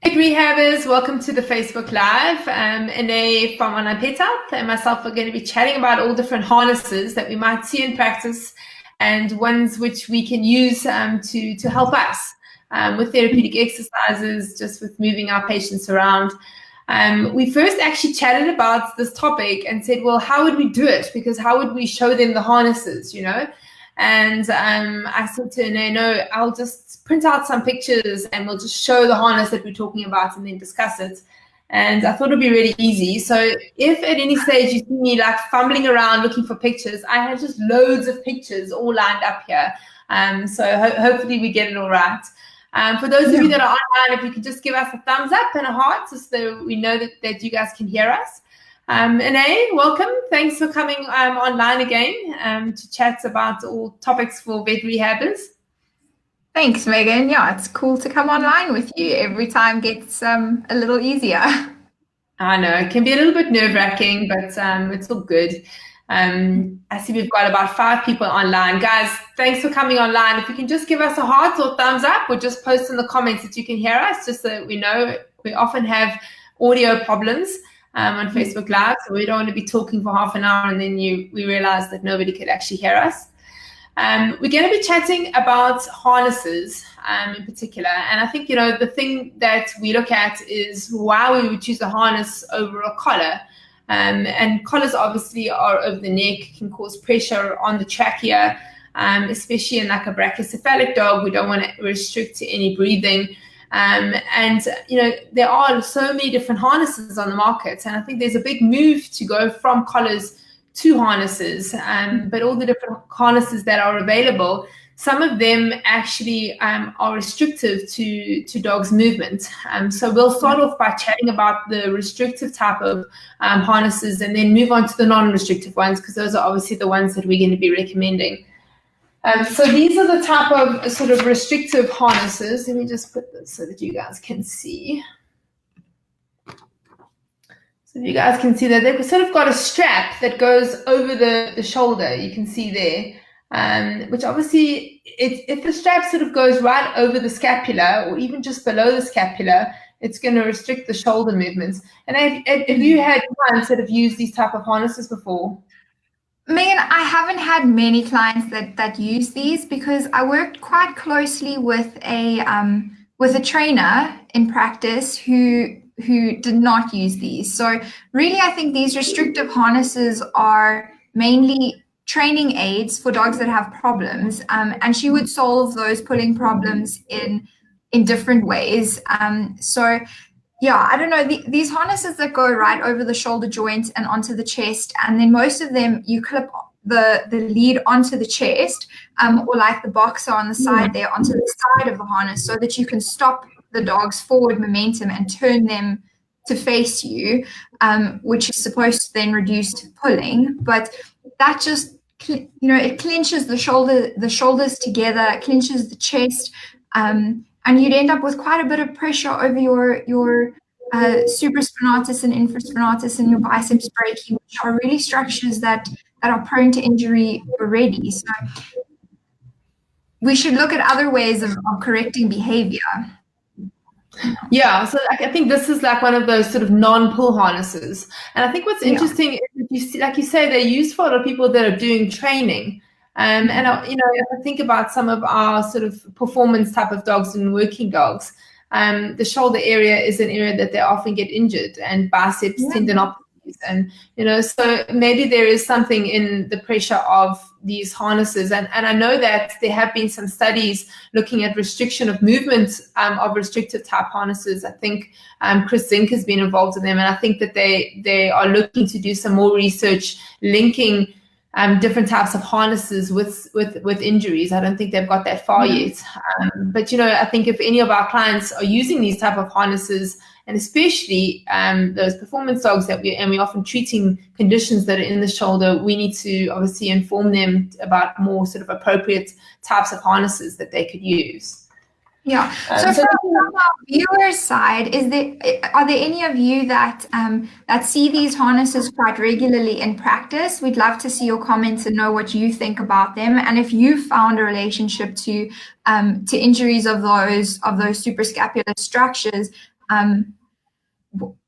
Hey rehabbers, welcome to the Facebook Live. Ine from Onlinepethealth and myself are going to be chatting about all different harnesses that we might see in practice and ones which we can use to help us with therapeutic exercises, just with moving our patients around. We first actually chatted about this topic and said, well, how would we do it? Because how would we show them the harnesses, you know? And I said to Ine, no, I'll just print out some pictures and we'll just show the harness that we're talking about and then discuss it. And I thought it'd be really easy. So if at any stage you see me like fumbling around looking for pictures, I have just loads of pictures all lined up here. So hopefully we get it all right. For those of you that are online, if you could just give us a thumbs up and a heart just so we know that you guys can hear us. Ine, welcome. Thanks for coming online again to chat about all topics for vet rehabbers. Thanks, Megan. Yeah, it's cool to come online with you. Every time gets a little easier. I know, it can be a little bit nerve-wracking, but it's all good. I see we've got about 5 people online. Guys, thanks for coming online. If you can just give us a heart or thumbs up or just post in the comments that you can hear us, just so that we know. We often have audio problems on Facebook Live, so we don't want to be talking for half an hour and then we realize that nobody could actually hear us. We're going to be chatting about harnesses in particular, and I think, you know, the thing that we look at is why we would choose a harness over a collar. And collars obviously are over the neck, can cause pressure on the trachea, especially in like a brachycephalic dog. We don't want to restrict to any breathing. And, you know, there are so many different harnesses on the market, and I think there's a big move to go from collars to harnesses, but all the different harnesses that are available, some of them actually are restrictive to dogs' movement. So we'll start off by chatting about the restrictive type of harnesses and then move on to the non-restrictive ones, because those are obviously the ones that we're going to be recommending. So these are the type of sort of restrictive harnesses. Let me just put this so that you guys can see. So you guys can see that they've sort of got a strap that goes over the shoulder. You can see there, which obviously, if the strap sort of goes right over the scapula or even just below the scapula, it's going to restrict the shoulder movements. And have you had clients that have used these type of harnesses before? Megan, I haven't had many clients that use these because I worked quite closely with a trainer in practice who did not use these. So really, I think these restrictive harnesses are mainly training aids for dogs that have problems, and she would solve those pulling problems in different ways. So yeah, I don't know, these harnesses that go right over the shoulder joint and onto the chest, and then most of them you clip the lead onto the chest, or like the boxer on the side there onto the side of the harness, so that you can stop the dog's forward momentum and turn them to face you, which is supposed to then reduce pulling. But that just, you know, it clenches the shoulders together, clenches the chest, and you'd end up with quite a bit of pressure over your supraspinatus and infraspinatus and your biceps brachii, which are really structures that are prone to injury already. So we should look at other ways of correcting behavior. Yeah, so I think this is like one of those sort of non-pull harnesses. And I think what's interesting is that you see, like you say, they're used for a lot of people that are doing training. And you know, if I think about some of our sort of performance type of dogs and working dogs, the shoulder area is an area that they often get injured, and biceps, tendinopathies, and you know, so maybe there is something in the pressure of these harnesses. And I know that there have been some studies looking at restriction of movement of restrictive type harnesses. I think Chris Zink has been involved in them, and I think that they are looking to do some more research linking different types of harnesses with injuries. I don't think they've got that far yet. But, you know, I think if any of our clients are using these type of harnesses, and especially those performance dogs we're often treating conditions that are in the shoulder, we need to obviously inform them about more sort of appropriate types of harnesses that they could use. Yeah. So from our viewer's side, are there any of you that see these harnesses quite regularly in practice? We'd love to see your comments and know what you think about them, and if you found a relationship to injuries of those suprascapular structures,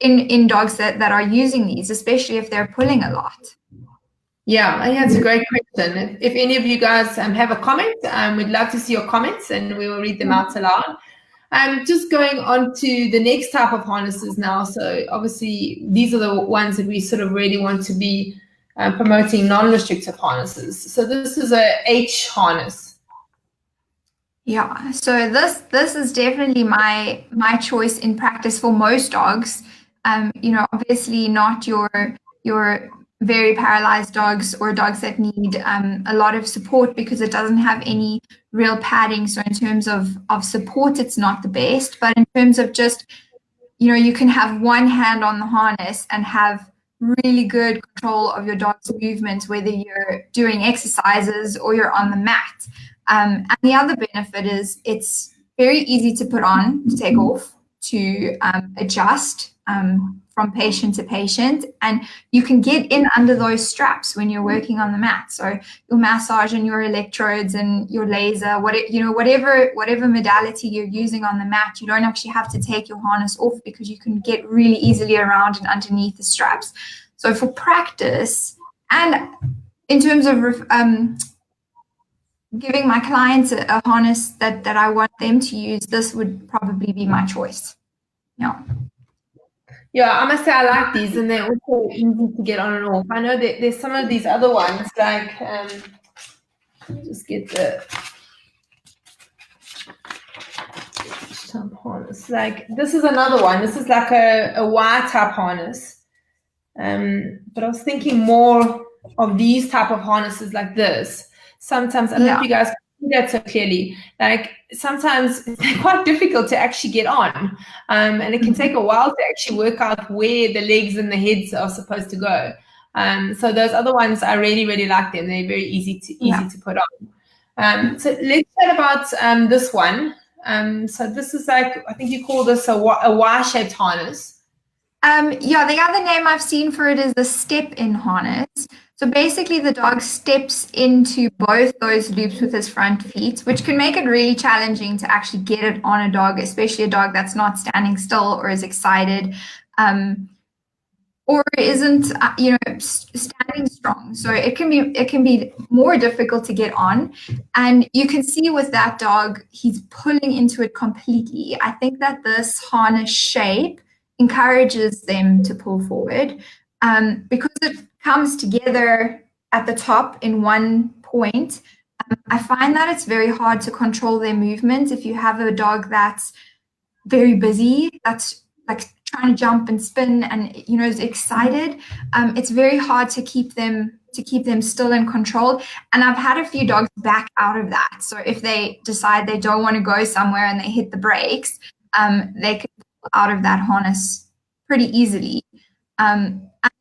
in dogs that are using these, especially if they're pulling a lot? Yeah, I think that's a great question. If any of you guys have a comment, we'd love to see your comments and we will read them out aloud. Just going on to the next type of harnesses now. So obviously these are the ones that we sort of really want to be promoting, non-restrictive harnesses. So this is a H harness. Yeah, so this is definitely my choice in practice for most dogs. Obviously not your very paralyzed dogs or dogs that need a lot of support because it doesn't have any real padding. So in terms of support, it's not the best. But in terms of just, you can have one hand on the harness and have really good control of your dog's movements, whether you're doing exercises or you're on the mat. And the other benefit is it's very easy to put on, to take off, to adjust from patient to patient, and you can get in under those straps when you're working on the mat. So your massage and your electrodes and your laser, whatever modality you're using on the mat, you don't actually have to take your harness off because you can get really easily around and underneath the straps. So for practice and in terms of giving my clients a harness that I want them to use, this would probably be my choice. Yeah. Yeah, I must say I like these, and they're also easy to get on and off. I know that there's some of these other ones, like just get the harness. Like this is another one. This is like a wire type harness. But I was thinking more of these type of harnesses like this. Sometimes I don't know if you guys see that so clearly. Like sometimes they're quite difficult to actually get on, and it can take a while to actually work out where the legs and the heads are supposed to go. So those other ones, I really, really like them. They're very easy to put on. So let's chat about this one. So this is like, I think you call this a wire-shaped harness. The other name I've seen for it is the step-in harness. So basically the dog steps into both those loops with his front feet, which can make it really challenging to actually get it on a dog, especially a dog that's not standing still or is excited, or isn't, standing strong. So it can be more difficult to get on. And you can see with that dog, he's pulling into it completely. I think that this harness shape encourages them to pull forward because it comes together at the top in one point. I find that it's very hard to control their movement if you have a dog that's very busy, that's like trying to jump and spin and is excited. It's very hard to keep them still and controlled. And I've had a few dogs back out of that. So if they decide they don't want to go somewhere and they hit the brakes, they can pull out of that harness pretty easily.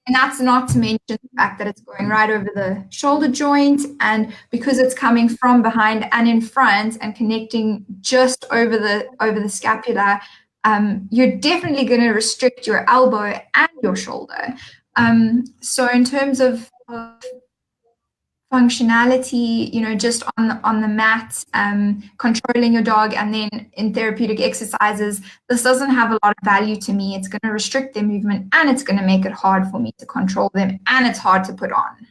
And that's not to mention the fact that it's going right over the shoulder joint, and because it's coming from behind and in front and connecting just over the scapula, you're definitely going to restrict your elbow and your shoulder. So in terms of functionality, just on the mat, controlling your dog, and then in therapeutic exercises, this doesn't have a lot of value to me. It's going to restrict their movement, and it's going to make it hard for me to control them, and it's hard to put on.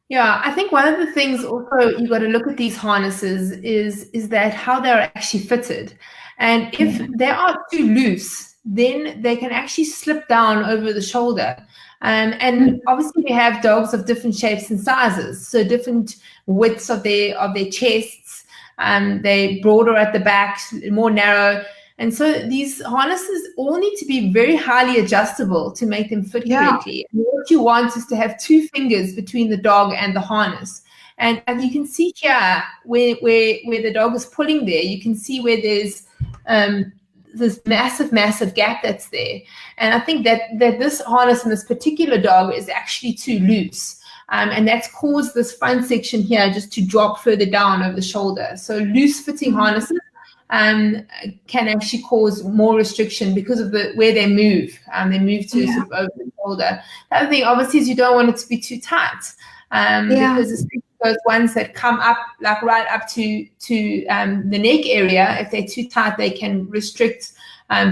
Yeah, I think one of the things also you got to look at these harnesses is that how they're actually fitted. And if they are too loose, then they can actually slip down over the shoulder. And obviously we have dogs of different shapes and sizes, so different widths of their chests. They're broader at the back, more narrow. And so these harnesses all need to be very highly adjustable to make them fit correctly. And what you want is to have 2 fingers between the dog and the harness. And you can see here where the dog is pulling there, you can see where there's this massive gap that's there. And I think that this harness in this particular dog is actually too loose. And that's caused this front section here just to drop further down over the shoulder. So loose fitting harnesses can actually cause more restriction because of where they move. They move to sort of over the shoulder. The other thing, obviously, is you don't want it to be too tight because especially those ones that come up, like right up to the neck area, if they're too tight, they can restrict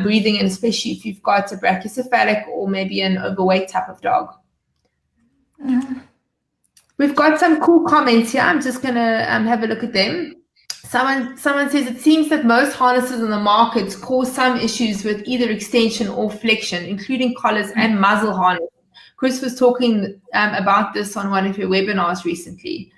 breathing, and especially if you've got a brachycephalic or maybe an overweight type of dog. Yeah. We've got some cool comments here. I'm just going to have a look at them. Someone says, it seems that most harnesses in the market cause some issues with either extension or flexion, including collars and muzzle harness. Chris was talking about this on one of your webinars recently.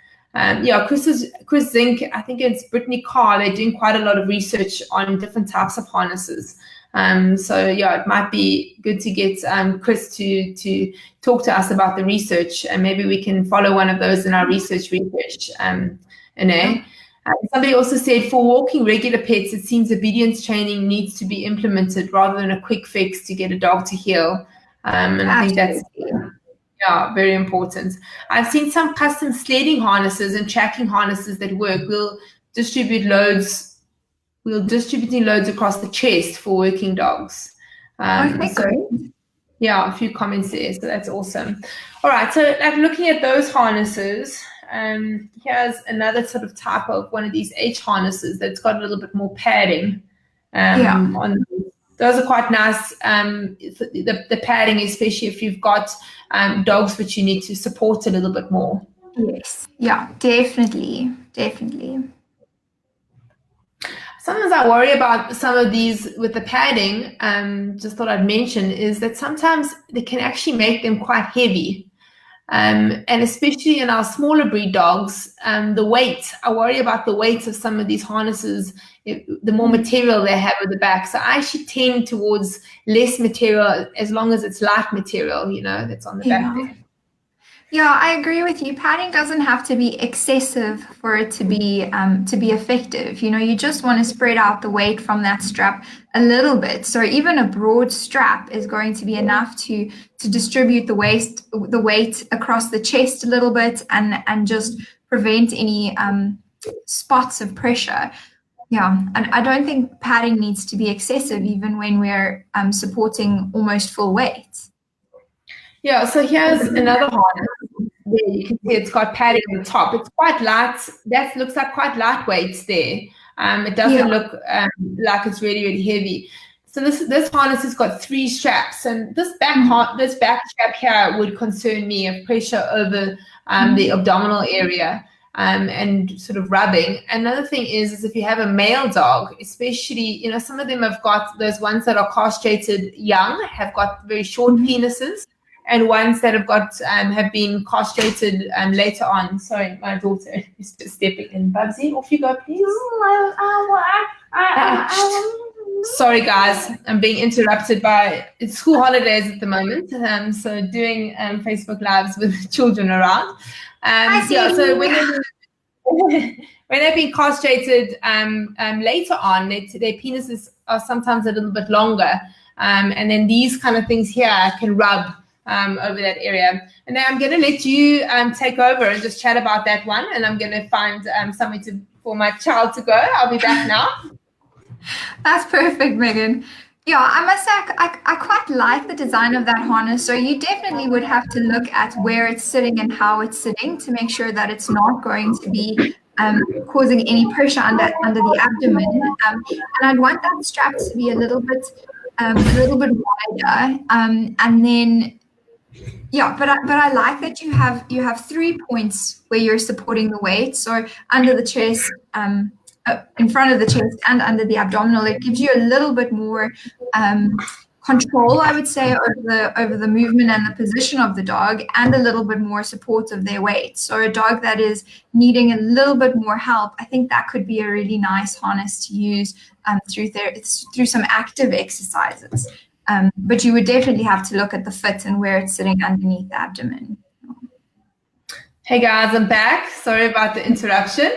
Chris Zink, I think it's Brittany Carr, they're doing quite a lot of research on different types of harnesses. It might be good to get Chris to talk to us about the research, and maybe we can follow one of those in our research. Somebody also said, for walking regular pets, it seems obedience training needs to be implemented rather than a quick fix to get a dog to heel. I think that's very important. I've seen some custom sledding harnesses and tracking harnesses that work. We'll distributing loads across the chest for working dogs. A few comments there, so that's awesome. All right, so like looking at those harnesses, here's another sort of type of one of these H harnesses that's got a little bit more padding. On those are quite nice. The padding, especially if you've got dogs which you need to support a little bit more. Yes, yeah, definitely. Sometimes I worry about some of these with the padding, just thought I'd mention, is that sometimes they can actually make them quite heavy. And especially in our smaller breed dogs, the weight, I worry about the weight of some of these harnesses, the more material they have at the back. So I actually tend towards less material as long as it's light material, that's on the back there. Yeah, I agree with you. Padding doesn't have to be excessive for it to be effective. You just want to spread out the weight from that strap a little bit. So even a broad strap is going to be enough to distribute the weight across the chest a little bit and just prevent any spots of pressure. Yeah, and I don't think padding needs to be excessive even when we're supporting almost full weight. Yeah, so here's another harness. There you can see it's got padding on the top. It's quite light. That looks like quite lightweight there. It doesn't look like it's really, really heavy. So this harness has got 3 straps, and this back strap here would concern me of pressure over the abdominal area and sort of rubbing. Another thing is if you have a male dog, especially, some of them have got those ones that are castrated young, have got very short penises. And ones that have been castrated later on. Sorry, my daughter is just stepping in. Bubsy, off you go, please. Sorry, guys, I'm being interrupted by it's school holidays at the moment. So doing Facebook Lives with children around. So when they've been castrated later on, their penises are sometimes a little bit longer, and then these kind of things here can rub over that area. And now I'm going to let you take over and just chat about that one, and I'm going to find somewhere for my child to go. I'll be back now. That's perfect, Megan. Yeah, I must say I quite like the design of that harness. So you definitely would have to look at where it's sitting and how it's sitting to make sure that it's not going to be causing any pressure under the abdomen. And I'd want that strap to be a little bit wider, and then. Yeah, but I like that you have 3 points where you're supporting the weight. So under the chest, in front of the chest, and under the abdominal. It gives you a little bit more control, I would say, over the movement and the position of the dog, and a little bit more support of their weight. So a dog that is needing a little bit more help, I think that could be a really nice harness to use through some active exercises. But you would definitely have to look at the fit and where it's sitting underneath the abdomen. Hey guys, I'm back. Sorry about the interruption.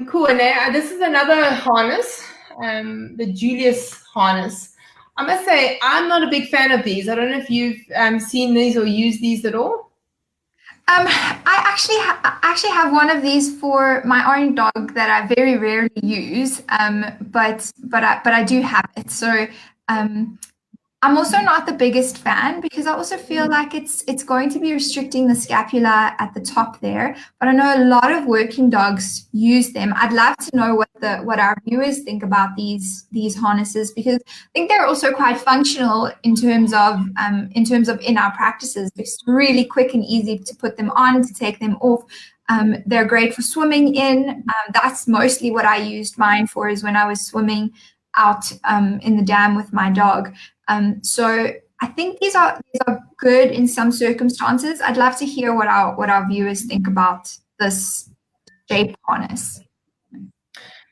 Cool. And this is another harness, the Julius harness. I must say, I'm not a big fan of these. I don't know if you've seen these or used these at all. I actually have one of these for my own dog that I very rarely use, but I do have it. So I'm also not the biggest fan because I also feel like it's going to be restricting the scapula at the top there. But I know a lot of working dogs use them. I'd love to know what our viewers think about these harnesses, because I think they're also quite functional in terms of in our practices. It's really quick and easy to put them on, to take them off. They're great for swimming in. That's mostly what I used mine for, is when I was swimming out in the dam with my dog. So I think these are good in some circumstances. I'd love to hear what our viewers think about this shape harness.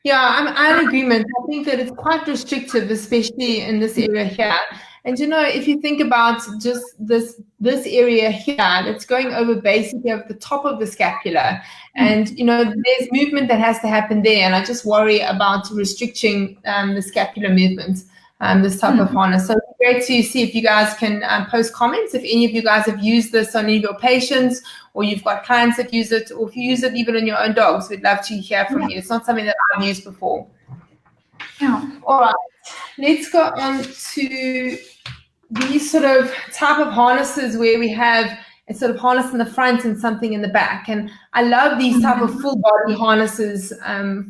Yeah, I'm in agreement. I think that it's quite restrictive, especially in this area here. And if you think about just this area here, it's going over basically over the top of the scapula. And there's movement that has to happen there. And I just worry about restricting the scapular movement, this type of harness. So it'd be great to see if you guys can post comments, if any of you guys have used this on any of your patients, or you've got clients that use it, or if you use it even on your own dogs. We'd love to hear from you. It's not something that I've used before. Yeah. All right, let's go on to these sort of type of harnesses where we have a sort of harness in the front and something in the back. And I love these type of full body harnesses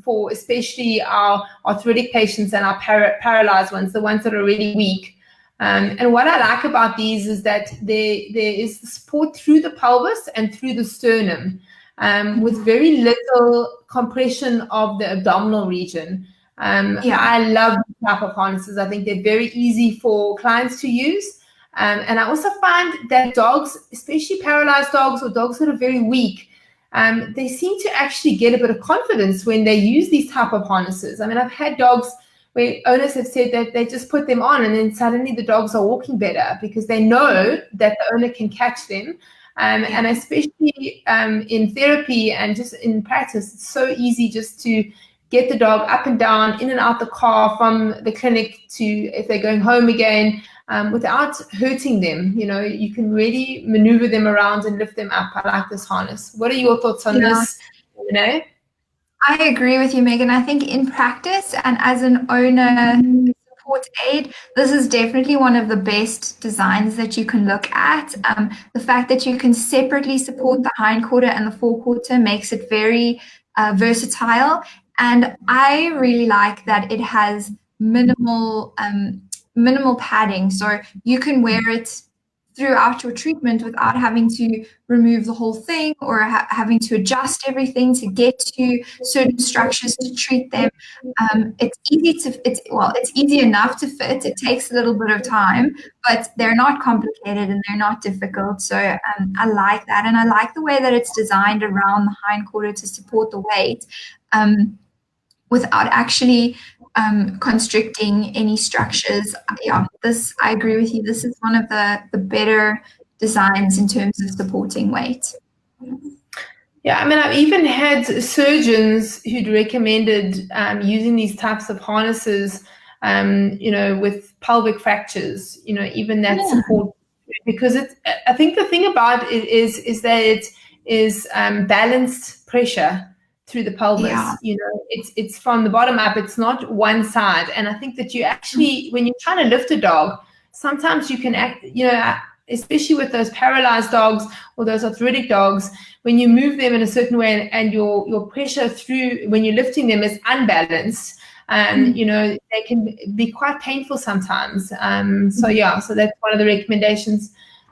for especially our arthritic patients and our paralyzed ones, the ones that are really weak. And what I like about these is that there is support through the pelvis and through the sternum, with very little compression of the abdominal region. I love these type of harnesses. I think they're very easy for clients to use. And I also find that dogs, especially paralyzed dogs or dogs that are very weak, they seem to actually get a bit of confidence when they use these type of harnesses. I mean, I've had dogs where owners have said that they just put them on and then suddenly the dogs are walking better because they know that the owner can catch them. And especially in therapy and just in practice, it's so easy just to get the dog up and down, in and out the car from the clinic to if they're going home again, without hurting them. You can really maneuver them around and lift them up. I like this harness. What are your thoughts on this, Renee? I agree with you, Megan. I think in practice and as an owner support aid, this is definitely one of the best designs that you can look at. The fact that you can separately support the hindquarter and the forequarter makes it very versatile. And I really like that it has minimal padding, so you can wear it throughout your treatment without having to remove the whole thing or having to adjust everything to get to certain structures to treat them. It's easy enough to fit. It takes a little bit of time, but they're not complicated and they're not difficult. So I like that, and I like the way that it's designed around the hindquarter to support the weight, without actually constricting any structures. I agree with you. This is one of the better designs in terms of supporting weight. Yeah, I mean, I've even had surgeons who'd recommended using these types of harnesses, with pelvic fractures, even that support, because I think the thing about it is that it is balanced pressure through the pelvis. It's from the bottom up. It's not one side. And I think that you actually, when you're trying to lift a dog, sometimes you can act, especially with those paralyzed dogs or those arthritic dogs, when you move them in a certain way and your pressure through when you're lifting them is unbalanced, they can be quite painful sometimes. So that's one of the recommendations.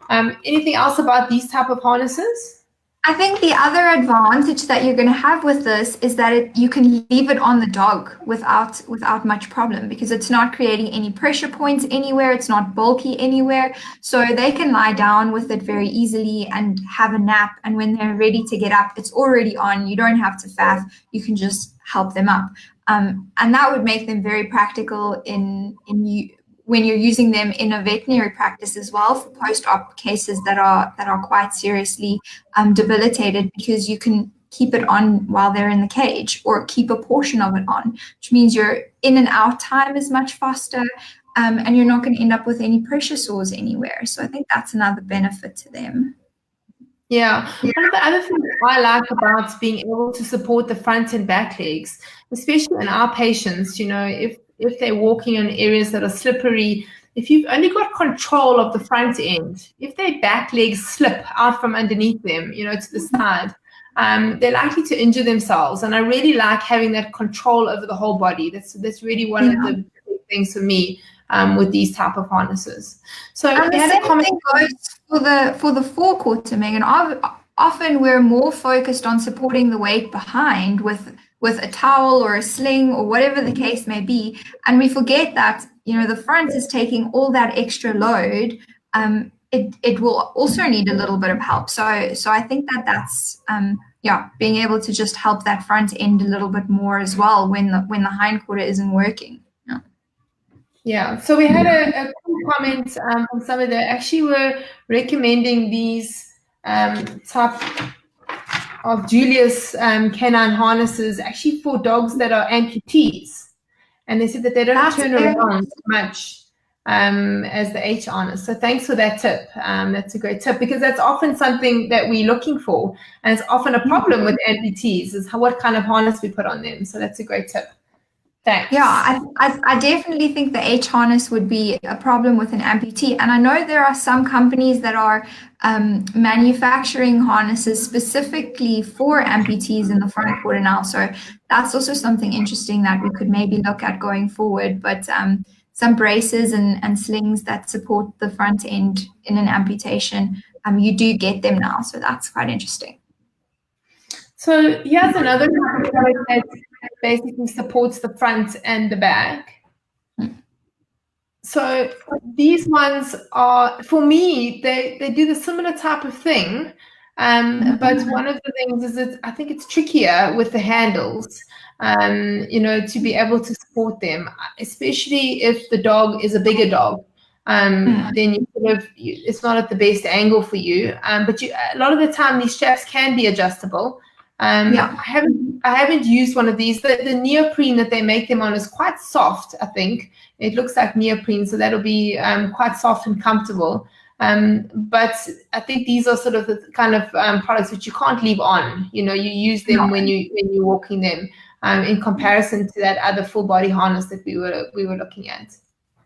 Anything else about these type of harnesses? I think the other advantage that you're going to have with this is that you can leave it on the dog without much problem, because it's not creating any pressure points anywhere. It's not bulky anywhere. So they can lie down with it very easily and have a nap. And when they're ready to get up, it's already on. You don't have to faff. You can just help them up. And that would make them very practical when you're using them in a veterinary practice as well, for post-op cases that are quite seriously debilitated, because you can keep it on while they're in the cage or keep a portion of it on, which means your in and out time is much faster, and you're not going to end up with any pressure sores anywhere. So I think that's another benefit to them. Yeah. One of the other things I like about being able to support the front and back legs, especially in our patients, if if they're walking in areas that are slippery, if you've only got control of the front end, if their back legs slip out from underneath them, to the side, they're likely to injure themselves. And I really like having that control over the whole body. That's really one of the big things for me with these type of harnesses. So and the same thing goes for the forequarter, Megan. Often we're more focused on supporting the weight behind with a towel or a sling or whatever the case may be, and we forget that the front is taking all that extra load. It will also need a little bit of help. So I think that's being able to just help that front end a little bit more as well when the hindquarter isn't working. Yeah. So we had a cool comment from somebody that actually were recommending these type of Julius canine harnesses actually for dogs that are amputees, and they said that they don't turn around much as the H harness. So thanks for that tip. That's a great tip, because that's often something that we're looking for, and it's often a problem with amputees is what kind of harness we put on them. So that's a great tip. Thanks. Yeah, I definitely think the H harness would be a problem with an amputee. And I know there are some companies that are manufacturing harnesses specifically for amputees in the front quarter now. So that's also something interesting that we could maybe look at going forward. But some braces and slings that support the front end in an amputation, you do get them now. So that's quite interesting. So here's another product that basically supports the front and the back. So these ones are, for me, they do the similar type of thing, but one of the things is that I think it's trickier with the handles, to be able to support them, especially if the dog is a bigger dog. Then it's not at the best angle for you. But a lot of the time these straps can be adjustable. I haven't used one of these. The neoprene that they make them on is quite soft, I think. It looks like neoprene, so that'll be quite soft and comfortable. But I think these are sort of the kind of products which you can't leave on. You use them when you're walking them, in comparison to that other full body harness that we were looking at.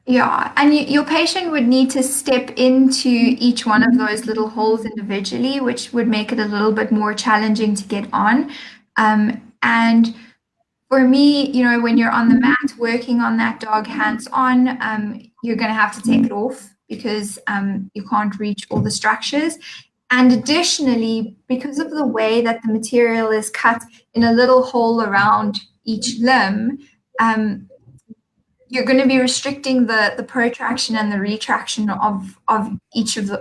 Yeah, and your patient would need to step into each one of those little holes individually, which would make it a little bit more challenging to get on. And for me, when you're on the mat working on that dog hands-on, you're going to have to take it off because you can't reach all the structures. And additionally, because of the way that the material is cut in a little hole around each limb, you're going to be restricting the protraction and the retraction of each of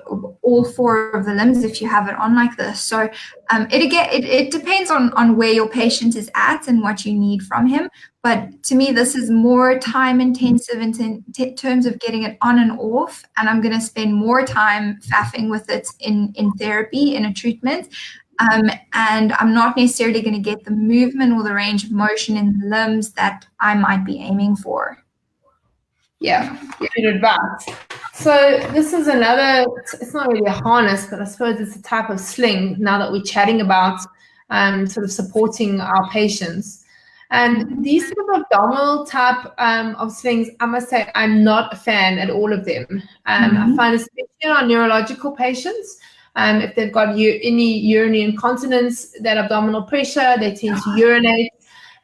all four of the limbs if you have it on like this. So it depends on where your patient is at and what you need from him. But to me, this is more time intensive in terms of getting it on and off. And I'm going to spend more time faffing with it in therapy, in a treatment. And I'm not necessarily going to get the movement or the range of motion in the limbs that I might be aiming for. Yeah, good advice. So this is another, it's not really a harness, but I suppose it's a type of sling now that we're chatting about sort of supporting our patients. And these sort of abdominal type of slings, I must say, I'm not a fan at all of them. I find, especially on neurological patients, if they've got any urinary incontinence, that abdominal pressure, they tend to urinate.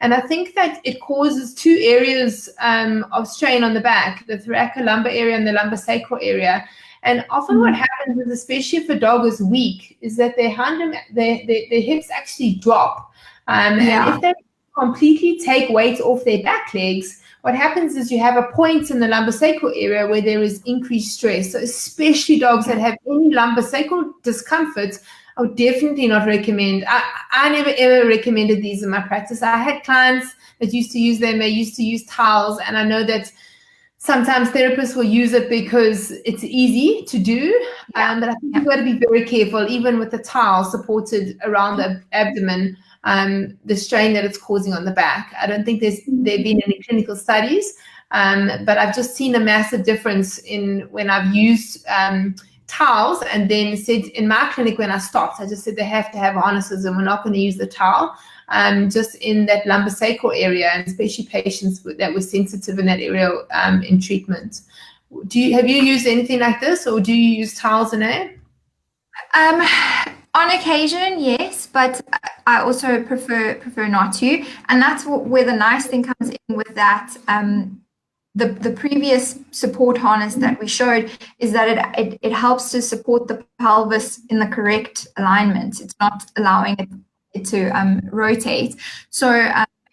And I think that it causes two areas of strain on the back, the thoracolumbar area and the lumbosacral area. And often what happens is, especially if a dog is weak, is that their hips actually drop. And if they completely take weight off their back legs, what happens is you have a point in the lumbosacral area where there is increased stress. So especially dogs that have any lumbosacral discomfort, I would definitely not recommend. I never ever recommended these in my practice. I had clients that used to use them. They used to use towels, and I know that sometimes therapists will use it because it's easy to do. But I think you've got to be very careful, even with the towel supported around the abdomen, the strain that it's causing on the back. I don't think there've been any clinical studies, but I've just seen a massive difference in when I've used towels, and then said in my clinic when I stopped, I just said they have to have harnesses and we're not going to use the towel, just in that lumbosacral area, and especially patients that were sensitive in that area in treatment. Have you used anything like this, or do you use towels in it? On occasion, yes, but I also prefer not to, and that's where the nice thing comes in with that. The previous support harness that we showed is that it helps to support the pelvis in the correct alignment. It's not allowing it to rotate. So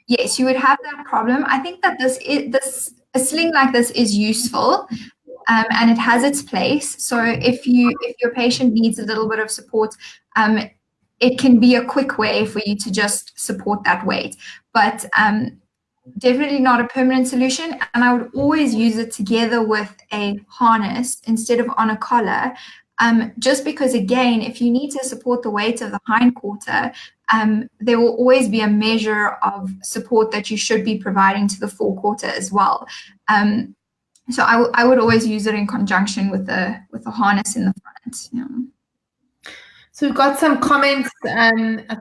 yes, you would have that problem. I think that a sling like this is useful. And it has its place. So if your patient needs a little bit of support, it can be a quick way for you to just support that weight. But definitely not a permanent solution. And I would always use it together with a harness instead of on a collar. Just because, again, if you need to support the weight of the hindquarter, there will always be a measure of support that you should be providing to the forequarter as well. So I would always use it in conjunction with the harness in the front. Yeah. So we've got some comments, I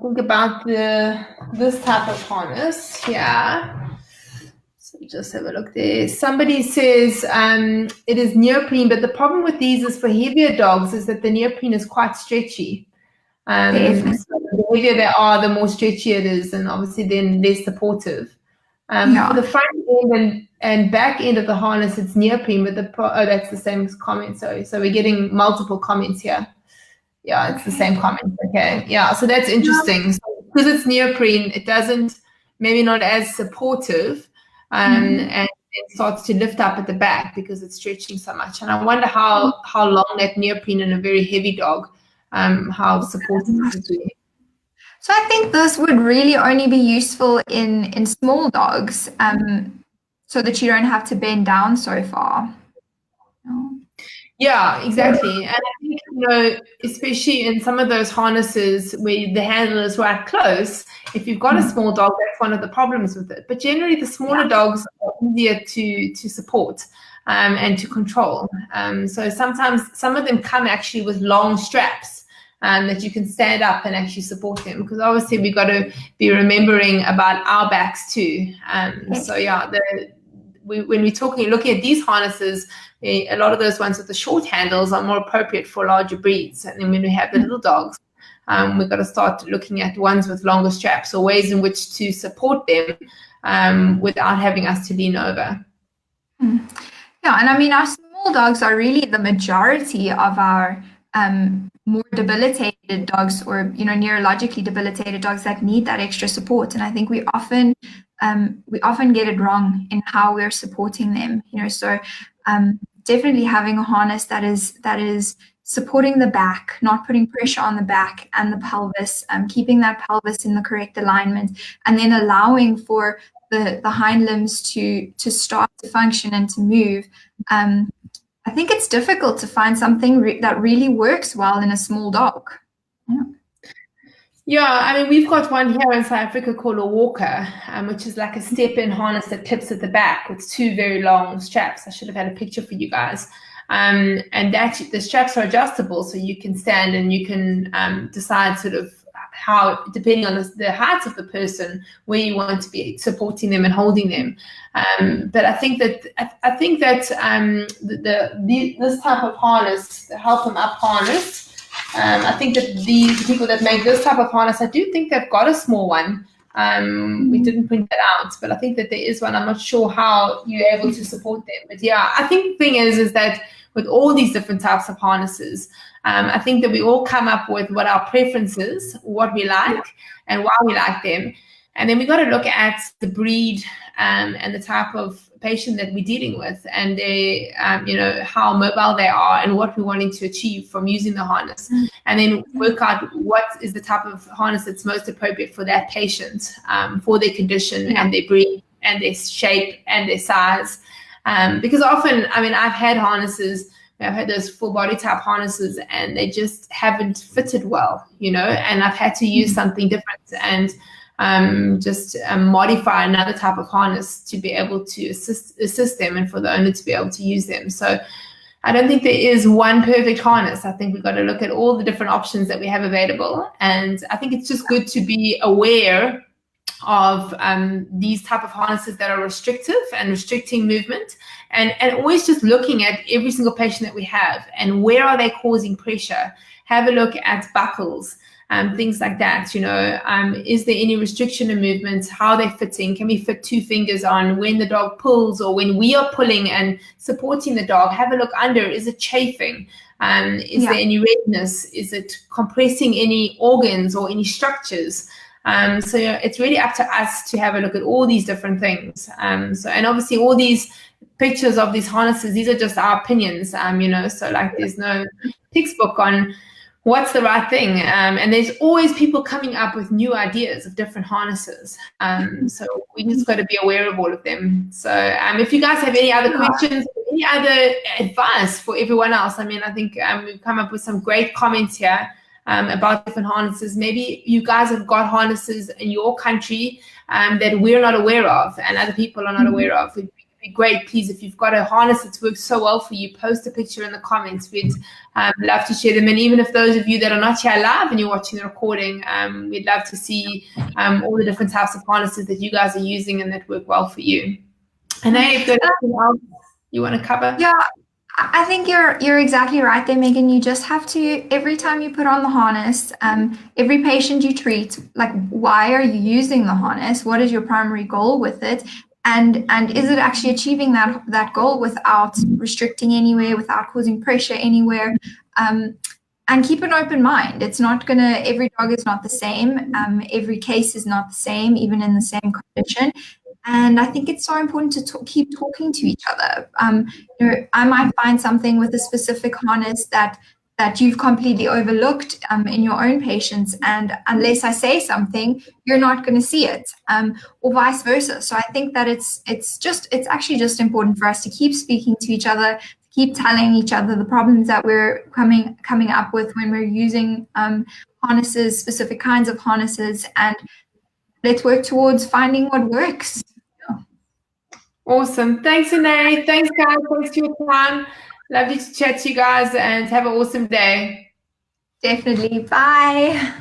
think, about this type of harness. Yeah. So just have a look there. Somebody says it is neoprene, but the problem with these is for heavier dogs is that the neoprene is quite stretchy. So the heavier they are, the more stretchy it is, and obviously then less supportive. For the front end and back end of the harness, it's neoprene, but that's the same comment. Sorry, so we're getting multiple comments here. Yeah, it's the same comment. Okay, yeah, so that's interesting. So because it's neoprene, it doesn't, maybe not as supportive, and it starts to lift up at the back because it's stretching so much. And I wonder how long that neoprene in a very heavy dog, how supportive it would be. So I think this would really only be useful in small dogs, so that you don't have to bend down so far. Yeah, exactly. And I think, especially in some of those harnesses where the handle is right close, if you've got a small dog, that's one of the problems with it. But generally, the smaller dogs are easier to support and to control. So sometimes some of them come actually with long straps that you can stand up and actually support them, because obviously we've got to be remembering about our backs too. So yeah, when we're looking at these harnesses, a lot of those ones with the short handles are more appropriate for larger breeds. And then when we have the little dogs, we've got to start looking at ones with longer straps or ways in which to support them without having us to lean over. Yeah, and I mean, our small dogs are really the majority of our more debilitated dogs, or neurologically debilitated dogs that need that extra support. And I think we often get it wrong in how we're supporting them. So definitely having a harness that is supporting the back, not putting pressure on the back and the pelvis, keeping that pelvis in the correct alignment, and then allowing for the hind limbs to start to function and to move. I think it's difficult to find something that really works well in a small dog. Yeah, I mean, we've got one here in South Africa called a walker, which is like a step-in harness that clips at the back with two very long straps. I should have had a picture for you guys. And the straps are adjustable, so you can stand and you can decide sort of how, depending on the height of the person, where you want to be supporting them and holding them. But I think that this type of harness, the help them up harness, I think that the people that make this type of harness, I do think they've got a small one. We didn't print that out, but I think that there is one. I'm not sure how you're able to support them. But yeah, I think the thing is that with all these different types of harnesses, I think that we all come up with what our preferences, what we like, and why we like them. And then we got to look at the breed and the type of patient that we're dealing with, and they, how mobile they are and what we're wanting to achieve from using the harness, and then work out what is the type of harness that's most appropriate for that patient, for their condition and their breed and their shape and their size. Because often, I mean, I've had harnesses, I've had those full body type harnesses, and they just haven't fitted well, and I've had to use something different and just modify another type of harness to be able to assist them and for the owner to be able to use them. So I don't think there is one perfect harness. I think we've got to look at all the different options that we have available. And I think it's just good to be aware of these type of harnesses that are restrictive and restricting movement, and always just looking at every single patient that we have and where are they causing pressure. Have a look at buckles, things like that. Is there any restriction in movement? How are they fitting? Can we fit 2 fingers on when the dog pulls or when we are pulling and supporting the dog? Have a look under. Is it chafing? Is there any redness? Is it compressing any organs or any structures? So it's really up to us to have a look at all these different things. And obviously all these pictures of these harnesses, these are just our opinions, so like there's no textbook on what's the right thing. And there's always people coming up with new ideas of different harnesses. So we just got to be aware of all of them. So if you guys have any other questions, any other advice for everyone else, I think we've come up with some great comments here about different harnesses. Maybe you guys have got harnesses in your country that we're not aware of and other people are not aware of. It'd be great, please, if you've got a harness that's worked so well for you, post a picture in the comments. We'd love to share them. And even if those of you that are not here live and you're watching the recording, we'd love to see all the different types of harnesses that you guys are using and that work well for you. And then if there's anything else you want to cover? Yeah. I think you're exactly right there, Megan. You just have to, every time you put on the harness, every patient you treat, like, why are you using the harness? What is your primary goal with it? And is it actually achieving that goal without restricting anywhere, without causing pressure anywhere? And keep an open mind. It's not every dog is not the same. Every case is not the same, even in the same condition. And I think it's so important to keep talking to each other. I might find something with a specific harness that you've completely overlooked in your own patients, and unless I say something, you're not going to see it, or vice versa. So I think that it's actually just important for us to keep speaking to each other, keep telling each other the problems that we're coming up with when we're using harnesses, specific kinds of harnesses, and let's work towards finding what works. Awesome. Thanks, Anae. Thanks, guys. Thanks for your time. Lovely to chat to you guys and have an awesome day. Definitely. Bye.